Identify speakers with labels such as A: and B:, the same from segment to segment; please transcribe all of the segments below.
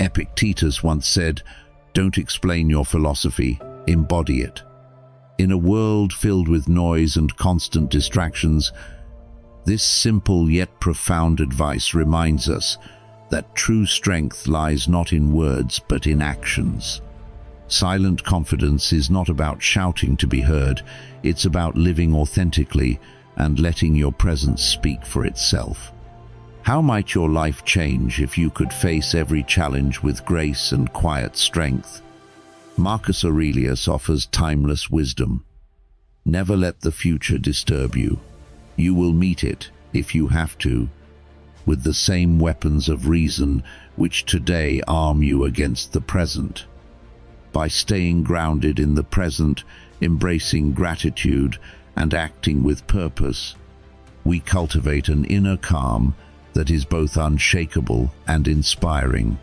A: Epictetus once said, "Don't explain your philosophy, embody it." In a world filled with noise and constant distractions, this simple yet profound advice reminds us that true strength lies not in words but in actions. Silent confidence is not about shouting to be heard, it's about living authentically and letting your presence speak for itself. How might your life change if you could face every challenge with grace and quiet strength? Marcus Aurelius offers timeless wisdom. Never let the future disturb you. You will meet it, if you have to, with the same weapons of reason which today arm you against the present. By staying grounded in the present, embracing gratitude, and acting with purpose, we cultivate an inner calm that is both unshakable and inspiring.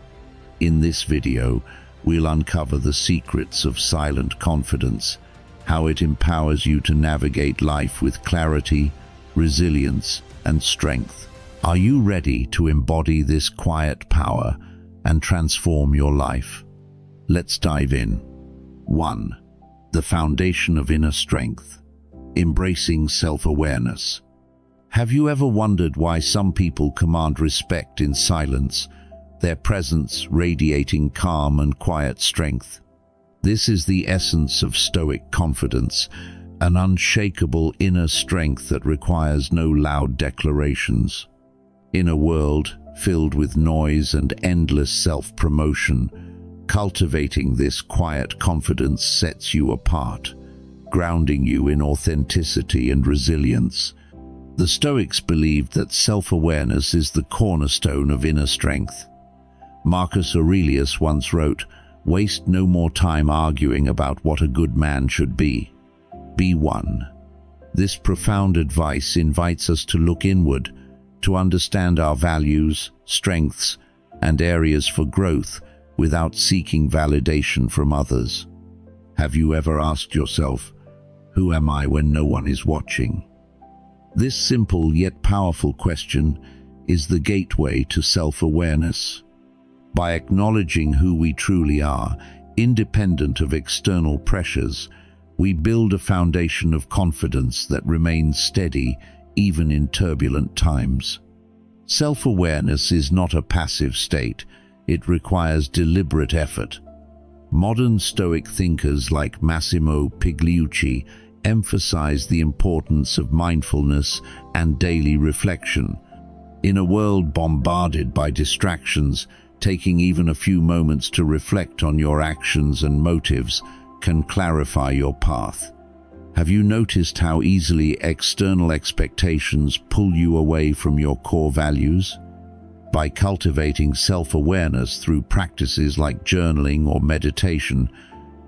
A: In this video, we'll uncover the secrets of silent confidence, how it empowers you to navigate life with clarity, resilience, and strength. Are you ready to embody this quiet power and transform your life? Let's dive in. 1. The foundation of inner strength. Embracing self-awareness. Have you ever wondered why some people command respect in silence, their presence radiating calm and quiet strength? This is the essence of Stoic confidence, an unshakable inner strength that requires no loud declarations. In a world filled with noise and endless self-promotion, cultivating this quiet confidence sets you apart, grounding you in authenticity and resilience. The Stoics believed that self-awareness is the cornerstone of inner strength. Marcus Aurelius once wrote, "Waste no more time arguing about what a good man should be. Be one." This profound advice invites us to look inward, to understand our values, strengths, and areas for growth without seeking validation from others. Have you ever asked yourself, "Who am I when no one is watching?" This simple yet powerful question is the gateway to self-awareness. By acknowledging who we truly are, independent of external pressures, we build a foundation of confidence that remains steady even in turbulent times. Self-awareness is not a passive state, it requires deliberate effort. Modern Stoic thinkers like Massimo Pigliucci emphasize the importance of mindfulness and daily reflection. In a world bombarded by distractions, taking even a few moments to reflect on your actions and motives can clarify your path. Have you noticed how easily external expectations pull you away from your core values? By cultivating self-awareness through practices like journaling or meditation,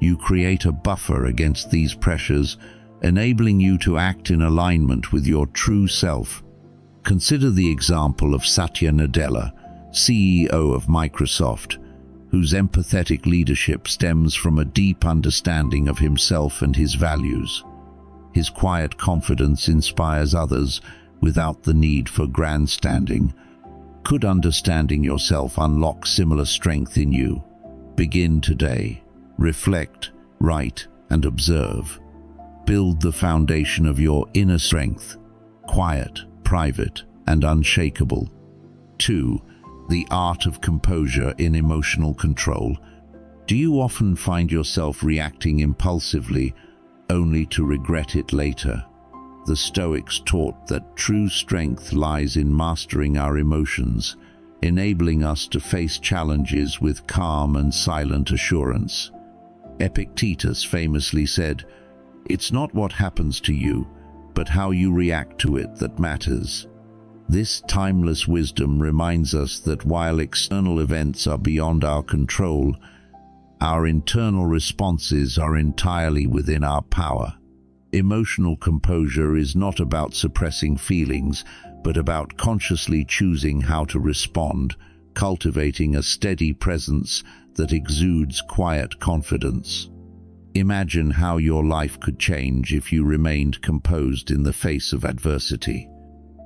A: you create a buffer against these pressures, enabling you to act in alignment with your true self. Consider the example of Satya Nadella, CEO of Microsoft, whose empathetic leadership stems from a deep understanding of himself and his values. His quiet confidence inspires others without the need for grandstanding. Could understanding yourself unlock similar strength in you? Begin today. Reflect, write, and observe. Build the foundation of your inner strength, quiet, private, and unshakable. 2. The art of composure in emotional control. Do you often find yourself reacting impulsively, only to regret it later? The Stoics taught that true strength lies in mastering our emotions, enabling us to face challenges with calm and silent assurance. Epictetus famously said, "It's not what happens to you, but how you react to it that matters." This timeless wisdom reminds us that while external events are beyond our control, our internal responses are entirely within our power. Emotional composure is not about suppressing feelings, but about consciously choosing how to respond, cultivating a steady presence that exudes quiet confidence. Imagine how your life could change if you remained composed in the face of adversity.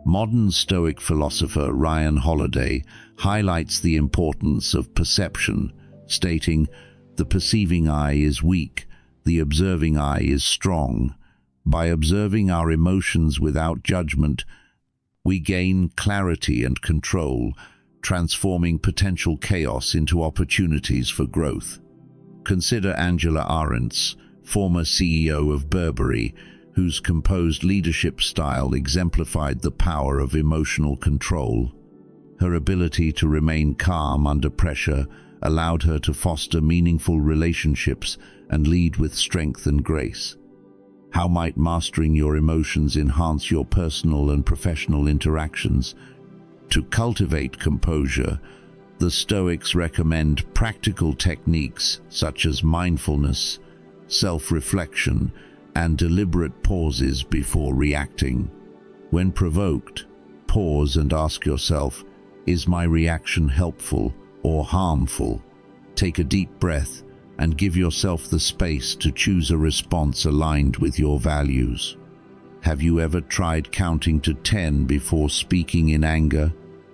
A: Modern Stoic philosopher Ryan Holiday highlights the importance of perception, stating, "The perceiving eye is weak, the observing eye is strong. By observing our emotions without judgment, we gain clarity and control, transforming potential chaos into opportunities for growth." Consider Angela Arendt's, former CEO of Burberry, whose composed leadership style exemplified the power of emotional control. Her ability to remain calm under pressure allowed her to foster meaningful relationships and lead with strength and grace. How might mastering your emotions enhance your personal and professional interactions? To cultivate composure, the Stoics recommend practical techniques such as mindfulness, self-reflection, and deliberate pauses before reacting. When provoked, pause and ask yourself, is my reaction helpful or harmful? Take a deep breath and give yourself the space to choose a response aligned with your values. Have you ever tried counting to 10 before speaking in anger?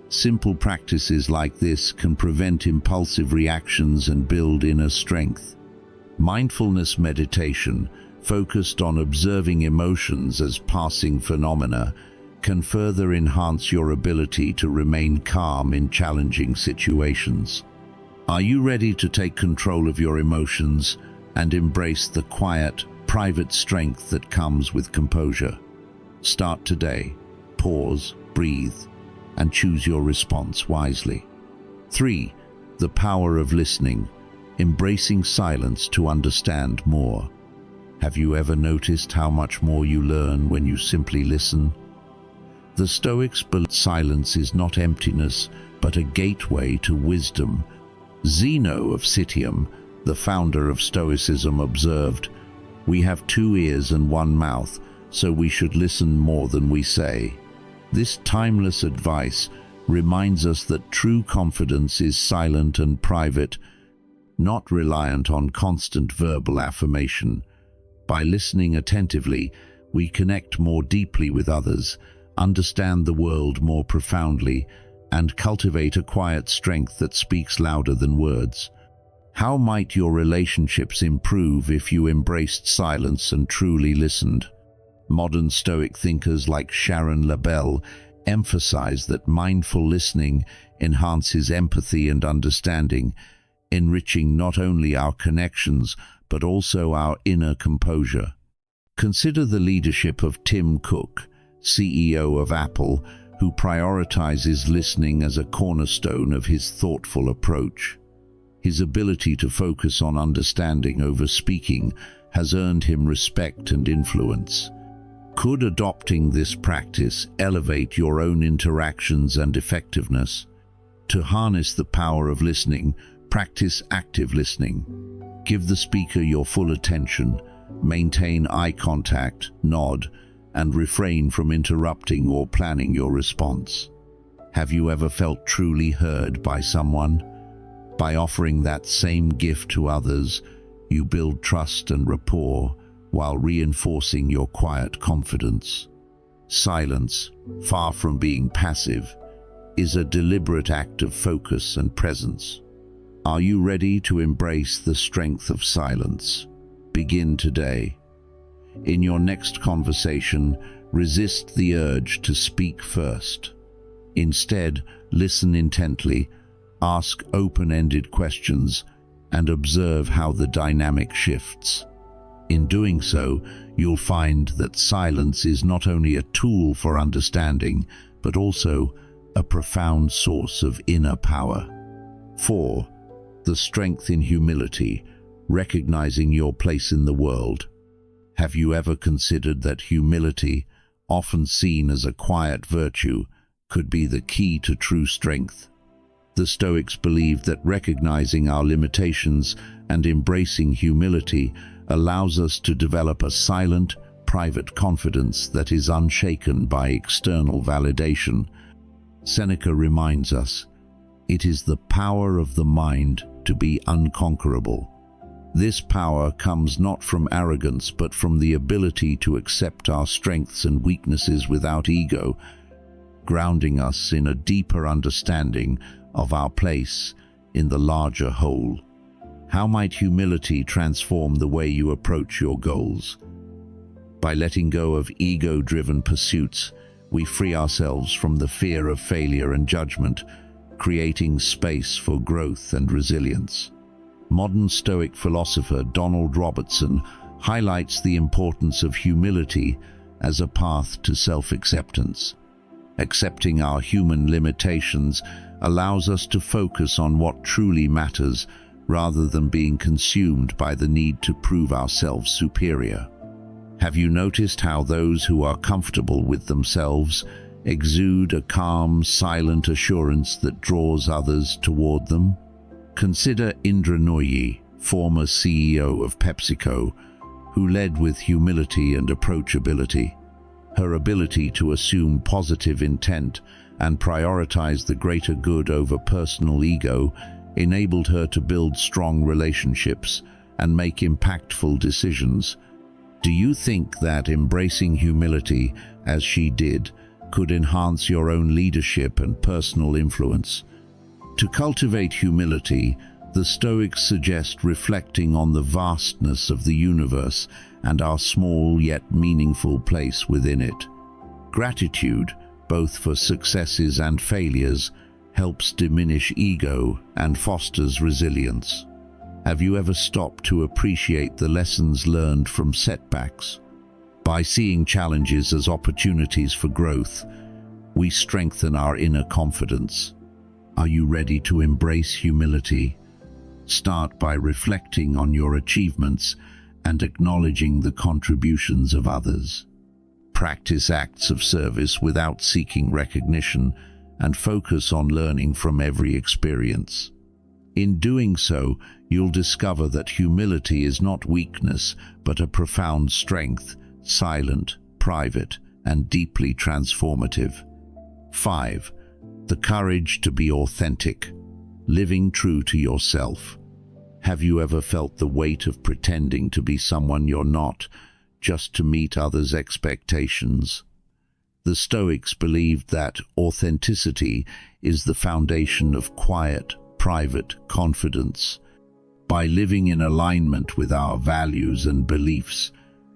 A: Simple practices like this can prevent impulsive reactions and build inner strength. Mindfulness meditation, focused on observing emotions as passing phenomena, can further enhance your ability to remain calm in challenging situations. Are you ready to take control of your emotions and embrace the quiet, private strength that comes with composure? Start today. Pause, breathe, and choose your response wisely. 3. The power of listening, embracing silence to understand more. Have you ever noticed how much more you learn when you simply listen? The Stoics believe silence is not emptiness, but a gateway to wisdom. Zeno of Citium, the founder of Stoicism, observed, "We have 2 ears and 1 mouth, so we should listen more than we say." This timeless advice reminds us that true confidence is silent and private, not reliant on constant verbal affirmation. By listening attentively, we connect more deeply with others, understand the world more profoundly, and cultivate a quiet strength that speaks louder than words. How might your relationships improve if you embraced silence and truly listened? Modern Stoic thinkers like Sharon Labelle emphasize that mindful listening enhances empathy and understanding, enriching not only our connections but also our inner composure. Consider the leadership of Tim Cook, CEO of Apple, who prioritizes listening as a cornerstone of his thoughtful approach. His ability to focus on understanding over speaking has earned him respect and influence. Could adopting this practice elevate your own interactions and effectiveness? To harness the power of listening, practice active listening. Give the speaker your full attention, maintain eye contact, nod, and refrain from interrupting or planning your response. Have you ever felt truly heard by someone? By offering that same gift to others, you build trust and rapport while reinforcing your quiet confidence. Silence, far from being passive, is a deliberate act of focus and presence. Are you ready to embrace the strength of silence? Begin today. In your next conversation, resist the urge to speak first. Instead, listen intently, ask open-ended questions, and observe how the dynamic shifts. In doing so, you'll find that silence is not only a tool for understanding, but also a profound source of inner power. 4. The strength in humility, recognizing your place in the world. Have you ever considered that humility, often seen as a quiet virtue, could be the key to true strength? The Stoics believed that recognizing our limitations and embracing humility allows us to develop a silent, private confidence that is unshaken by external validation. Seneca reminds us, "It is the power of the mind to be unconquerable." This power comes not from arrogance but from the ability to accept our strengths and weaknesses without ego. grounding us in a deeper understanding of our place in the larger whole. How might humility transform the way you approach your goals? By letting go of ego-driven pursuits, we free ourselves from the fear of failure and judgment, creating space for growth and resilience. Modern Stoic philosopher Donald Robertson highlights the importance of humility as a path to self-acceptance. Accepting our human limitations allows us to focus on what truly matters rather than being consumed by the need to prove ourselves superior. Have you noticed how those who are comfortable with themselves exude a calm, silent assurance that draws others toward them? Consider Indra Nooyi, former CEO of PepsiCo, who led with humility and approachability. Her ability to assume positive intent and prioritize the greater good over personal ego enabled her to build strong relationships and make impactful decisions. Do you think that embracing humility, as she did, could enhance your own leadership and personal influence? To cultivate humility, the Stoics suggest reflecting on the vastness of the universe and our small yet meaningful place within it. Gratitude, both for successes and failures, helps diminish ego and fosters resilience. Have you ever stopped to appreciate the lessons learned from setbacks? By seeing challenges as opportunities for growth, we strengthen our inner confidence. Are you ready to embrace humility? Start by reflecting on your achievements and acknowledging the contributions of others. Practice acts of service without seeking recognition and focus on learning from every experience. In doing so, you'll discover that humility is not weakness, but a profound strength, silent, private, and deeply transformative. 5. The courage to be authentic, living true to yourself. Have you ever felt the weight of pretending to be someone you're not, just to meet others' expectations? The Stoics believed that authenticity is the foundation of quiet, private confidence. By living in alignment with our values and beliefs,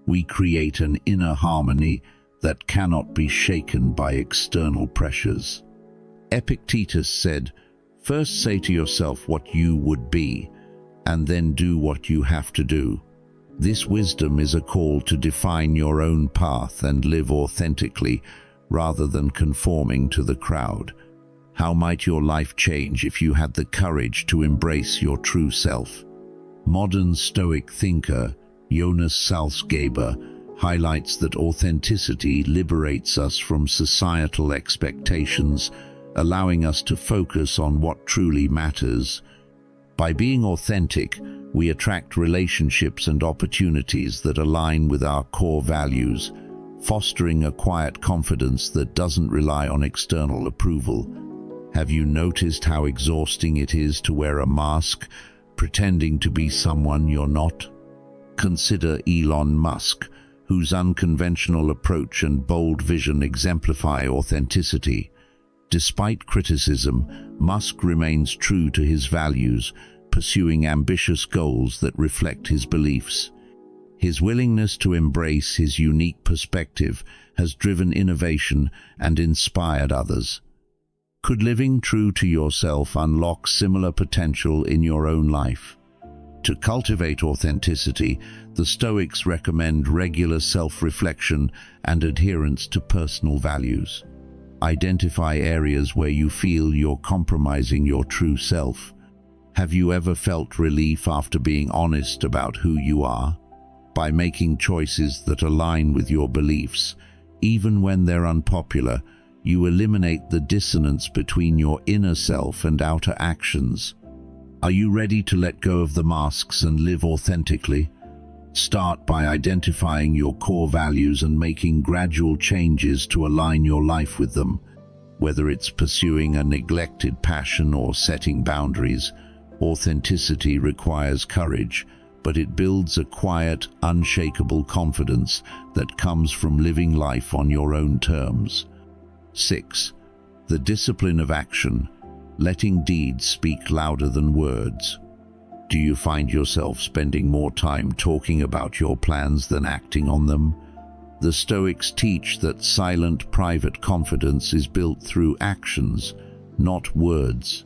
A: we create an inner harmony that cannot be shaken by external pressures. Epictetus said, "First say to yourself what you would be, and then do what you have to do." This wisdom is a call to define your own path and live authentically, rather than conforming to the crowd. How might your life change if you had the courage to embrace your true self? Modern Stoic thinker Jonas Salzgeber highlights that authenticity liberates us from societal expectations, allowing us to focus on what truly matters. By being authentic, we attract relationships and opportunities that align with our core values, fostering a quiet confidence that doesn't rely on external approval. Have you noticed how exhausting it is to wear a mask, pretending to be someone you're not? Consider Elon Musk, whose unconventional approach and bold vision exemplify authenticity. Despite criticism, Musk remains true to his values, pursuing ambitious goals that reflect his beliefs. His willingness to embrace his unique perspective has driven innovation and inspired others. Could living true to yourself unlock similar potential in your own life? To cultivate authenticity, the Stoics recommend regular self-reflection and adherence to personal values. Identify areas where you feel you're compromising your true self. Have you ever felt relief after being honest about who you are? By making choices that align with your beliefs, even when they're unpopular, you eliminate the dissonance between your inner self and outer actions. Are you ready to let go of the masks and live authentically? Start by identifying your core values and making gradual changes to align your life with them. Whether it's pursuing a neglected passion or setting boundaries, authenticity requires courage, but it builds a quiet, unshakable confidence that comes from living life on your own terms. 6. The discipline of action, letting deeds speak louder than words. Do you find yourself spending more time talking about your plans than acting on them? The Stoics teach that silent, private confidence is built through actions, not words.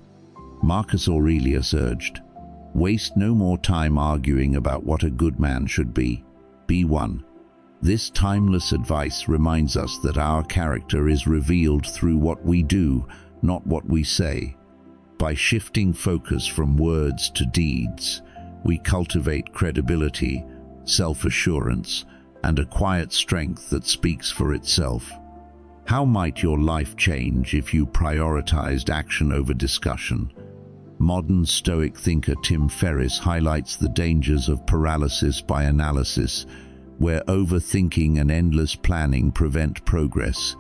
A: Marcus Aurelius urged, "Waste no more time arguing about what a good man should be. Be one." This timeless advice reminds us that our character is revealed through what we do, not what we say. By shifting focus from words to deeds, we cultivate credibility, self-assurance, and a quiet strength that speaks for itself. How might your life change if you prioritized action over discussion? Modern Stoic thinker Tim Ferriss highlights the dangers of paralysis by analysis, where overthinking and endless planning prevent progress.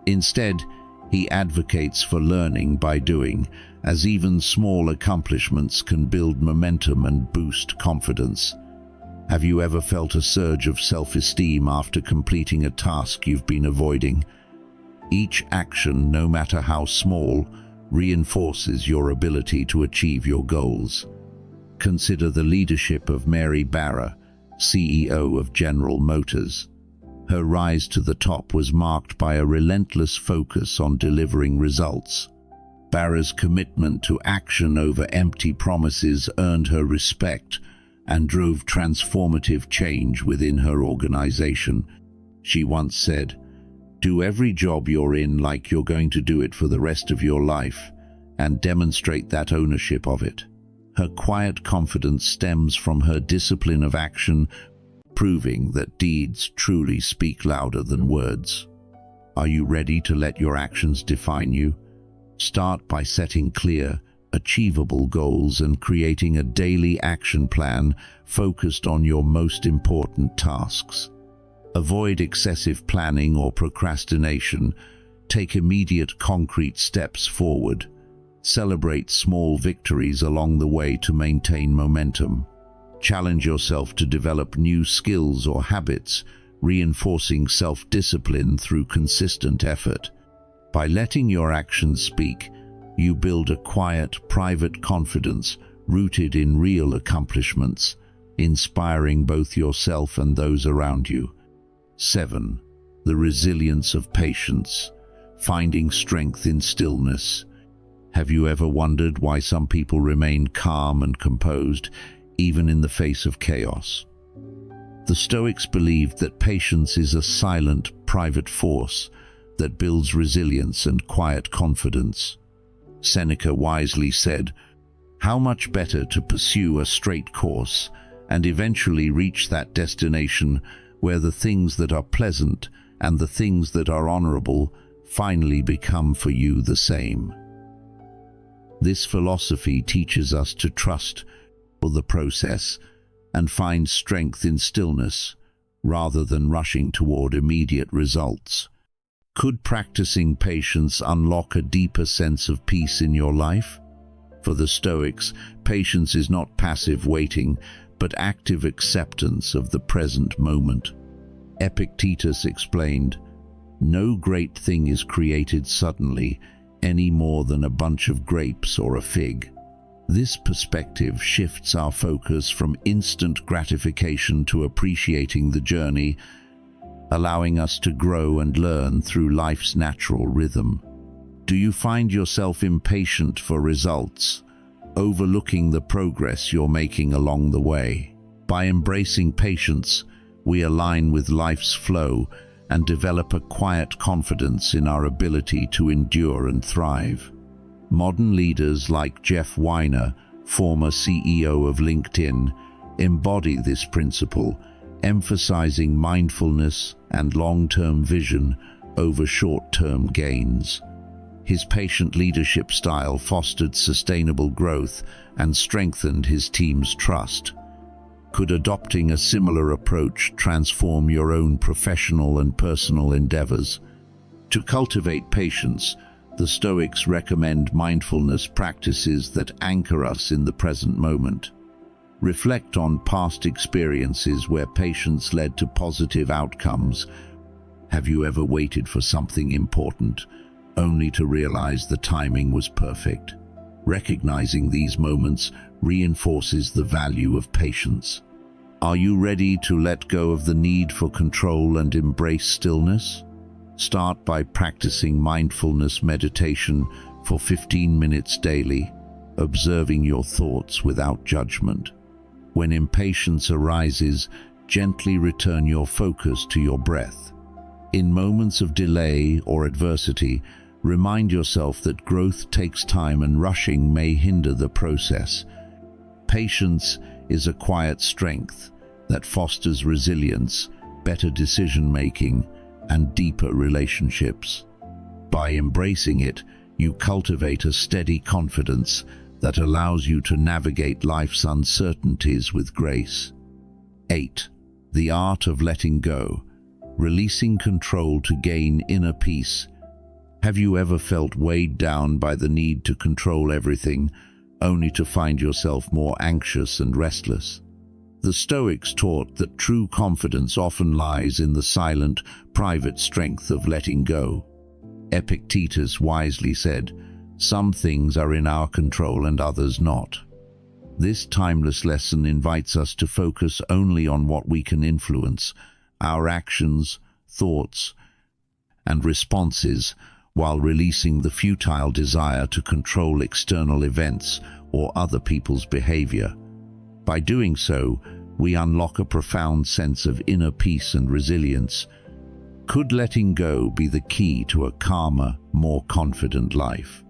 A: Instead, he advocates for learning by doing, as even small accomplishments can build momentum and boost confidence. Have you ever felt a surge of self-esteem after completing a task you've been avoiding? Each action, no matter how small, reinforces your ability to achieve your goals. Consider the leadership of Mary Barra, CEO of General Motors. Her rise to the top was marked by a relentless focus on delivering results. Barra's commitment to action over empty promises earned her respect and drove transformative change within her organization. She once said, "Do every job you're in like you're going to do it for the rest of your life, and demonstrate that ownership of it." Her quiet confidence stems from her discipline of action, proving that deeds truly speak louder than words. Are you ready to let your actions define you? Start by setting clear, achievable goals and creating a daily action plan focused on your most important tasks. Avoid excessive planning or procrastination. Take immediate, concrete steps forward. Celebrate small victories along the way to maintain momentum. Challenge yourself to develop new skills or habits, reinforcing self-discipline through consistent effort. By letting your actions speak, you build a quiet, private confidence rooted in real accomplishments, inspiring both yourself and those around you. 7. The resilience of patience, finding strength in stillness. Have you ever wondered why some people remain calm and composed, even in the face of chaos? The Stoics believed that patience is a silent, private force that builds resilience and quiet confidence. Seneca wisely said, "How much better to pursue a straight course and eventually reach that destination where the things that are pleasant and the things that are honorable finally become for you the same." This philosophy teaches us to trust the process and find strength in stillness rather than rushing toward immediate results. Could practicing patience unlock a deeper sense of peace in your life? For the Stoics, patience is not passive waiting, but active acceptance of the present moment. Epictetus explained, "No great thing is created suddenly, any more than a bunch of grapes or a fig." This perspective shifts our focus from instant gratification to appreciating the journey, allowing us to grow and learn through life's natural rhythm. Do you find yourself impatient for results, overlooking the progress you're making along the way? By embracing patience, we align with life's flow and develop a quiet confidence in our ability to endure and thrive. Modern leaders like Jeff Weiner, former CEO of LinkedIn, embody this principle, emphasizing mindfulness and long-term vision over short-term gains. His patient leadership style fostered sustainable growth and strengthened his team's trust. Could adopting a similar approach transform your own professional and personal endeavors? To cultivate patience, the Stoics recommend mindfulness practices that anchor us in the present moment. Reflect on past experiences where patience led to positive outcomes. Have you ever waited for something important, only to realize the timing was perfect? Recognizing these moments reinforces the value of patience. Are you ready to let go of the need for control and embrace stillness? Start by practicing mindfulness meditation for 15 minutes daily, observing your thoughts without judgment. When impatience arises, gently return your focus to your breath. In moments of delay or adversity, remind yourself that growth takes time and rushing may hinder the process. Patience is a quiet strength that fosters resilience, better decision-making, and deeper relationships. By embracing it, you cultivate a steady confidence that allows you to navigate life's uncertainties with grace. 8. The art of letting go, releasing control to gain inner peace. Have you ever felt weighed down by the need to control everything, only to find yourself more anxious and restless? The Stoics taught that true confidence often lies in the silent, private strength of letting go. Epictetus wisely said, "Some things are in our control and others not." This timeless lesson invites us to focus only on what we can influence, our actions, thoughts, and responses, while releasing the futile desire to control external events or other people's behavior. By doing so, we unlock a profound sense of inner peace and resilience. Could letting go be the key to a calmer, more confident life?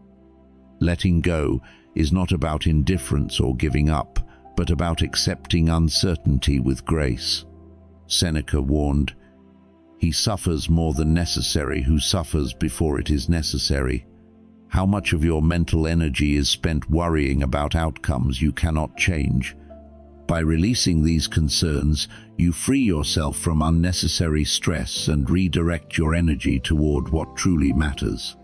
A: Letting go is not about indifference or giving up, but about accepting uncertainty with grace. Seneca warned, "He suffers more than necessary who suffers before it is necessary." How much of your mental energy is spent worrying about outcomes you cannot change? By releasing these concerns, you free yourself from unnecessary stress and redirect your energy toward what truly matters.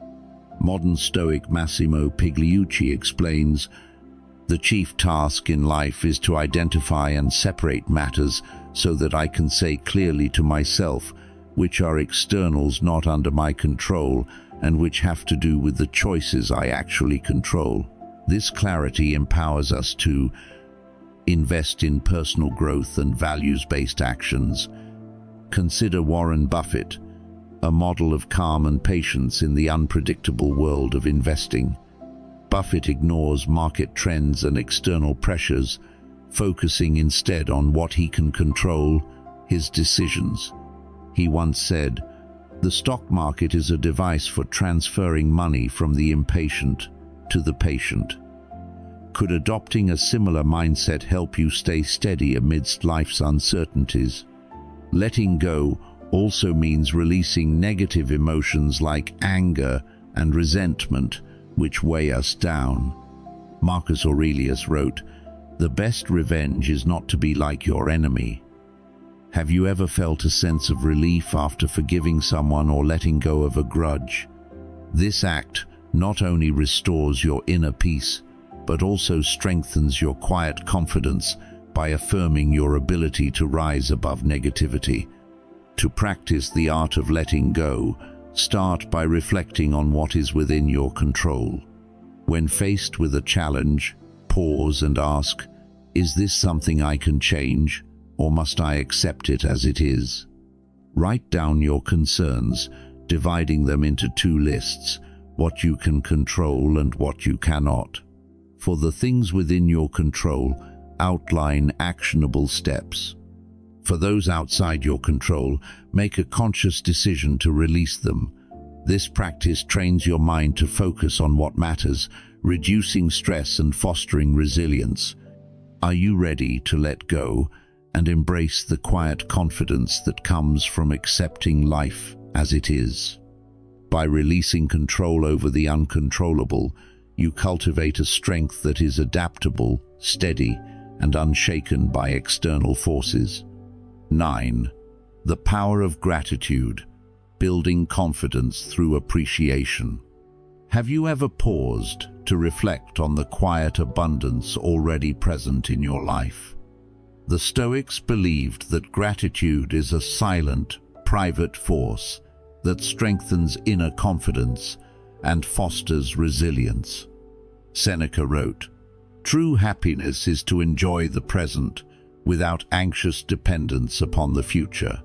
A: Modern Stoic Massimo Pigliucci explains, "The chief task in life is to identify and separate matters so that I can say clearly to myself which are externals not under my control and which have to do with the choices I actually control." This clarity empowers us to invest in personal growth and values-based actions. Consider Warren Buffett, a model of calm and patience in the unpredictable world of investing. Buffett ignores market trends and external pressures, focusing instead on what he can control, his decisions. He once said, "The stock market is a device for transferring money from the impatient to the patient." Could adopting a similar mindset help you stay steady amidst life's uncertainties? Letting go also means releasing negative emotions like anger and resentment, which weigh us down. Marcus Aurelius wrote, "The best revenge is not to be like your enemy." Have you ever felt a sense of relief after forgiving someone or letting go of a grudge? This act not only restores your inner peace, but also strengthens your quiet confidence by affirming your ability to rise above negativity. To practice the art of letting go, start by reflecting on what is within your control. When faced with a challenge, pause and ask, "Is this something I can change, or must I accept it as it is?" Write down your concerns, dividing them into two lists, what you can control and what you cannot. For the things within your control, outline actionable steps. For those outside your control, make a conscious decision to release them. This practice trains your mind to focus on what matters, reducing stress and fostering resilience. Are you ready to let go and embrace the quiet confidence that comes from accepting life as it is? By releasing control over the uncontrollable, you cultivate a strength that is adaptable, steady, and unshaken by external forces. 9. The power of gratitude, building confidence through appreciation. Have you ever paused to reflect on the quiet abundance already present in your life? The Stoics believed that gratitude is a silent, private force that strengthens inner confidence and fosters resilience. Seneca wrote, "True happiness is to enjoy the present without anxious dependence upon the future.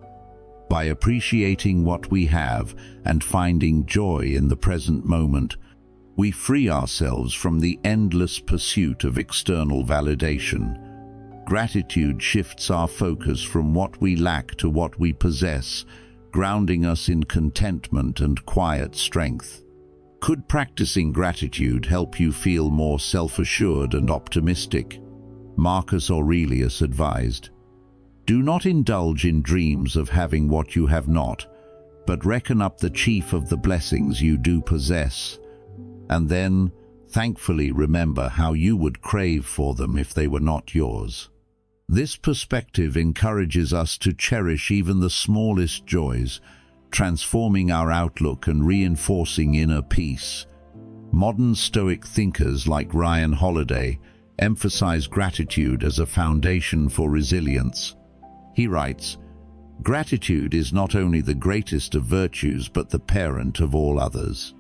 A: By appreciating what we have and finding joy in the present moment, we free ourselves from the endless pursuit of external validation. Gratitude shifts our focus from what we lack to what we possess, grounding us in contentment and quiet strength." Could practicing gratitude help you feel more self-assured and optimistic? Marcus Aurelius advised, "Do not indulge in dreams of having what you have not, but reckon up the chief of the blessings you do possess, and then thankfully remember how you would crave for them if they were not yours." This perspective encourages us to cherish even the smallest joys, transforming our outlook and reinforcing inner peace. Modern Stoic thinkers like Ryan Holiday emphasize gratitude as a foundation for resilience. He writes, "Gratitude is not only the greatest of virtues but the parent of all others.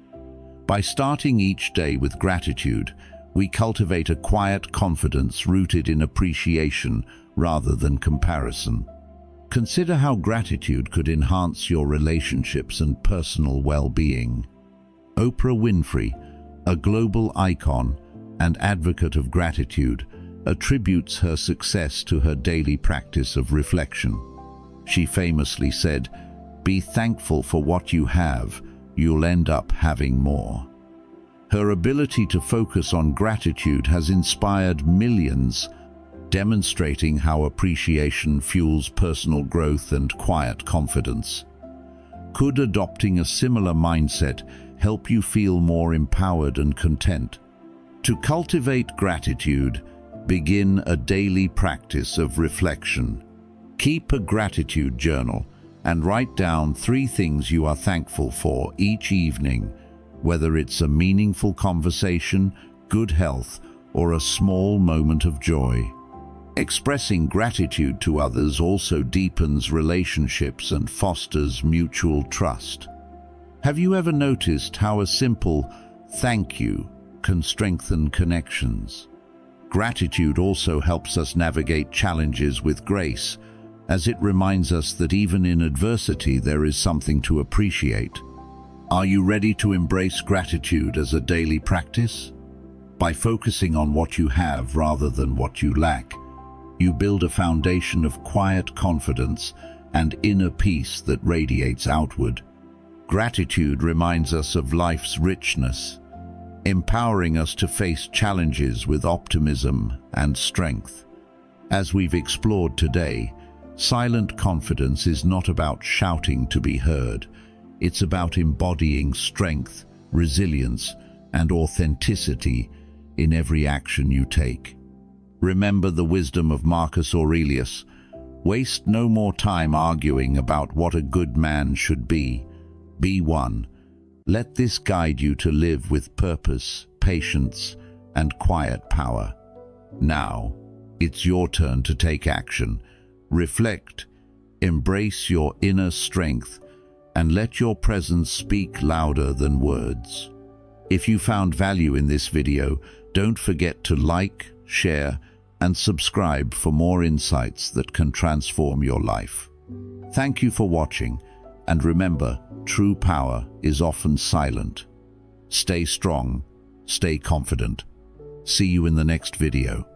A: By starting each day with gratitude, we cultivate a quiet confidence rooted in appreciation rather than comparison." Consider how gratitude could enhance your relationships and personal well-being. Oprah Winfrey, a global icon and advocate of gratitude, attributes her success to her daily practice of reflection. She famously said, "Be thankful for what you have, you'll end up having more." Her ability to focus on gratitude has inspired millions, demonstrating how appreciation fuels personal growth and quiet confidence. Could adopting a similar mindset help you feel more empowered and content? To cultivate gratitude, begin a daily practice of reflection. Keep a gratitude journal and write down 3 things you are thankful for each evening, whether it's a meaningful conversation, good health, or a small moment of joy. Expressing gratitude to others also deepens relationships and fosters mutual trust. Have you ever noticed how a simple "thank you" can strengthen connections? Gratitude also helps us navigate challenges with grace, as it reminds us that even in adversity there is something to appreciate. Are you ready to embrace gratitude as a daily practice? By focusing on what you have rather than what you lack, you build a foundation of quiet confidence and inner peace that radiates outward. Gratitude reminds us of life's richness, empowering us to face challenges with optimism and strength. As we've explored today, silent confidence is not about shouting to be heard. It's about embodying strength, resilience, and authenticity in every action you take. Remember the wisdom of Marcus Aurelius. Waste no more time arguing about what a good man should be. Be one. Let this guide you to live with purpose, patience, and quiet power. Now, it's your turn to take action. Reflect, embrace your inner strength, and let your presence speak louder than words. If you found value in this video, don't forget to like, share, and subscribe for more insights that can transform your life. Thank you for watching, and remember, true power is often silent. Stay strong, stay confident. See you in the next video.